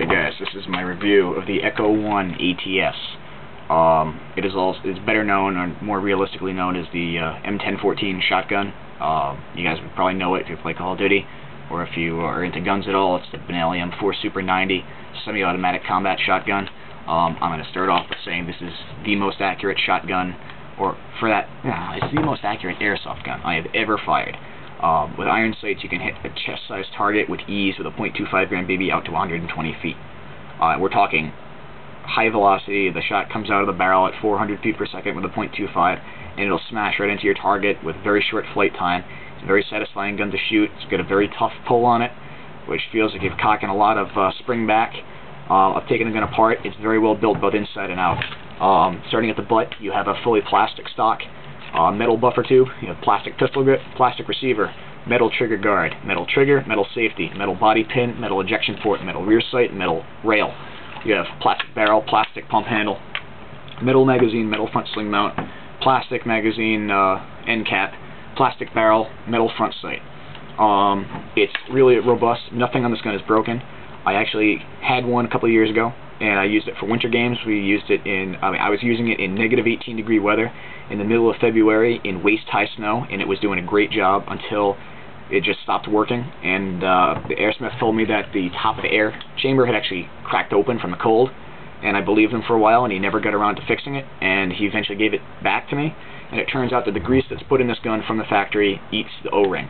Alright guys, this is my review of the Echo 1 ATS. It's better known, or more realistically known, as the M1014 shotgun. You guys would probably know it if you play Call of Duty, or if you are into guns at all. It's the Benelli M4 Super 90 semi-automatic combat shotgun. I'm going to start off by saying this is the most accurate shotgun, it's the most accurate airsoft gun I have ever fired. With iron sights, you can hit a chest-sized target with ease with a .25 gram BB out to 120 feet. We're talking high velocity. The shot comes out of the barrel at 400 feet per second with a .25, and it'll smash right into your target with very short flight time. It's a very satisfying gun to shoot. It's got a very tough pull on it, which feels like you're cocking a lot of spring back. I've taken the gun apart. It's very well built both inside and out. Starting at the butt, you have a fully plastic stock. Metal buffer tube, you have plastic pistol grip, plastic receiver, metal trigger guard, metal trigger, metal safety, metal body pin, metal ejection port, metal rear sight, metal rail. You have plastic barrel, plastic pump handle, metal magazine, metal front sling mount, plastic magazine end cap, plastic barrel, metal front sight. It's really robust. Nothing on this gun is broken. I actually had one a couple of years ago, and I used it for winter games. We used it I was using it in negative 18-degree weather in the middle of February in waist-high snow, and it was doing a great job until it just stopped working. And the airsmith told me that the top of the air chamber had actually cracked open from the cold, and I believed him for a while, and he never got around to fixing it, and he eventually gave it back to me. And it turns out that the grease that's put in this gun from the factory eats the O-ring.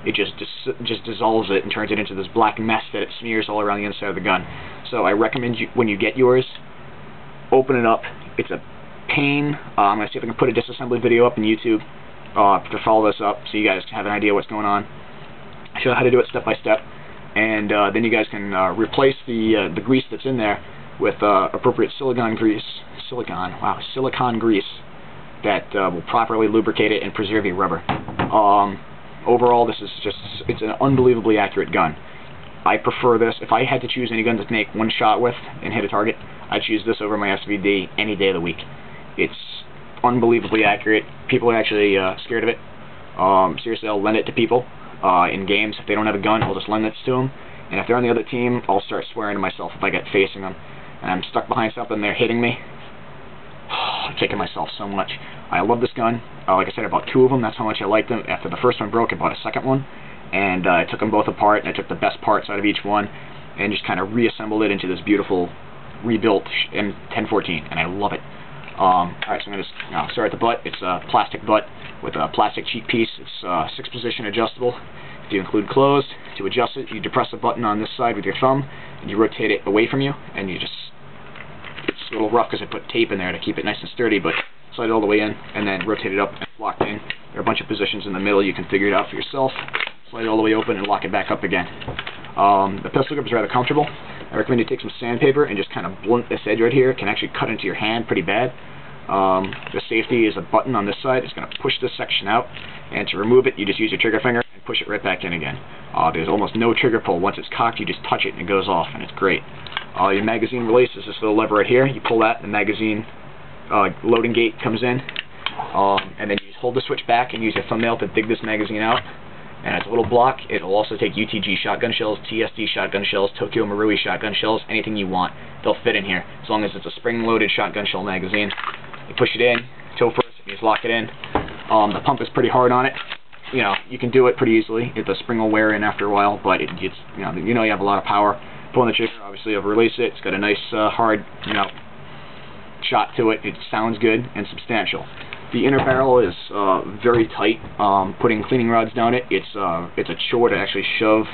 It just dissolves it and turns it into this black mess that it smears all around the inside of the gun. So I recommend you, when you get yours, open it up. It's a pain. I'm going to see if I can put a disassembly video up on YouTube to follow this up, so you guys have an idea what's going on. I show you how to do it step by step, and then you guys can replace the grease that's in there with appropriate silicone grease that will properly lubricate it and preserve your rubber. Overall, it's an unbelievably accurate gun. I prefer this. If I had to choose any gun to make one shot with and hit a target, I'd choose this over my SVD any day of the week. It's unbelievably accurate. People are actually scared of it. Seriously, I'll lend it to people in games. If they don't have a gun, I'll just lend it to them. And if they're on the other team, I'll start swearing to myself if I get facing them and I'm stuck behind something and they're hitting me. I'm kicking myself so much. I love this gun. Like I said, I bought two of them. That's how much I liked them. After the first one broke, I bought a second one, and I took them both apart, and I took the best parts out of each one and just kind of reassembled it into this beautiful rebuilt M1014, and I love it. Alright, so I'm going to start at the butt. It's a plastic butt with a plastic cheek piece. It's 6-position adjustable. If you include closed, to adjust it, you depress the button on this side with your thumb, and you rotate it away from you, and you just... It's a little rough because I put tape in there to keep it nice and sturdy, but slide it all the way in, and then rotate it up and lock it in. There are a bunch of positions in the middle. You can figure it out for yourself. Slide it all the way open and lock it back up again. The pistol grip is rather comfortable. I recommend you take some sandpaper and just kind of blunt this edge right here. It can actually cut into your hand pretty bad. The safety is a button on this side. It's going to push this section out, and to remove it, you just use your trigger finger and push it right back in again. There's almost no trigger pull. Once it's cocked, you just touch it and it goes off, and it's great. Your magazine release is this little lever right here. You pull that, the magazine loading gate comes in, and then you just hold the switch back and use your thumbnail to dig this magazine out. And it's a little block. It'll also take UTG shotgun shells, TSD shotgun shells, Tokyo Marui shotgun shells, anything you want. They'll fit in here, as long as it's a spring-loaded shotgun shell magazine. You push it in, toe first, you just lock it in. The pump is pretty hard on it. You know, you can do it pretty easily. The spring will wear in after a while, but you have a lot of power. Pulling the trigger, obviously, you'll release it. It's got a nice, hard, shot to it. It sounds good and substantial. The inner barrel is very tight. Putting cleaning rods down it, it's a chore to actually shove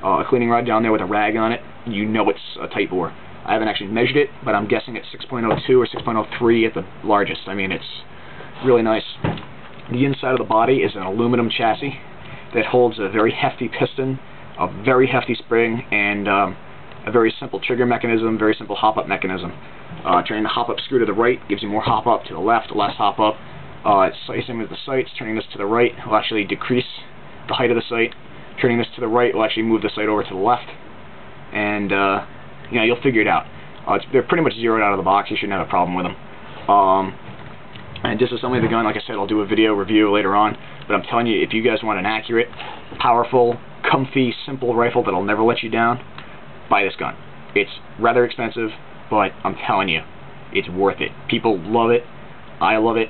a cleaning rod down there with a rag on it. You know it's a tight bore. I haven't actually measured it, but I'm guessing it's 6.02 or 6.03 at the largest. I mean, it's really nice. The inside of the body is an aluminum chassis that holds a very hefty piston, a very hefty spring, and a very simple trigger mechanism, very simple hop-up mechanism. Turning the hop-up screw to the right gives you more hop-up, to the left, less hop-up. It's same with the sights. Turning this to the right will actually decrease the height of the sight. Turning this to the right will actually move the sight over to the left. And, you'll figure it out. They're pretty much zeroed out of the box. You shouldn't have a problem with them. And disassembly of the gun, like I said, I'll do a video review later on. But I'm telling you, if you guys want an accurate, powerful, comfy, simple rifle that'll never let you down, buy this gun. It's rather expensive, but I'm telling you, it's worth it. People love it. I love it.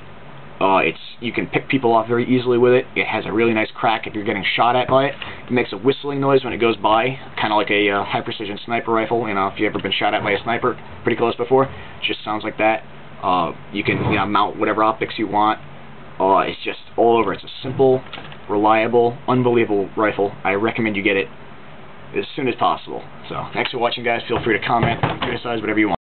You can pick people off very easily with it. It has a really nice crack if you're getting shot at by it. It makes a whistling noise when it goes by, kind of like a high-precision sniper rifle. You know, if you've ever been shot at by a sniper pretty close before, it just sounds like that. You can mount whatever optics you want. It's just all over. It's a simple, reliable, unbelievable rifle. I recommend you get it as soon as possible. So, thanks for watching, guys. Feel free to comment, criticize, whatever you want.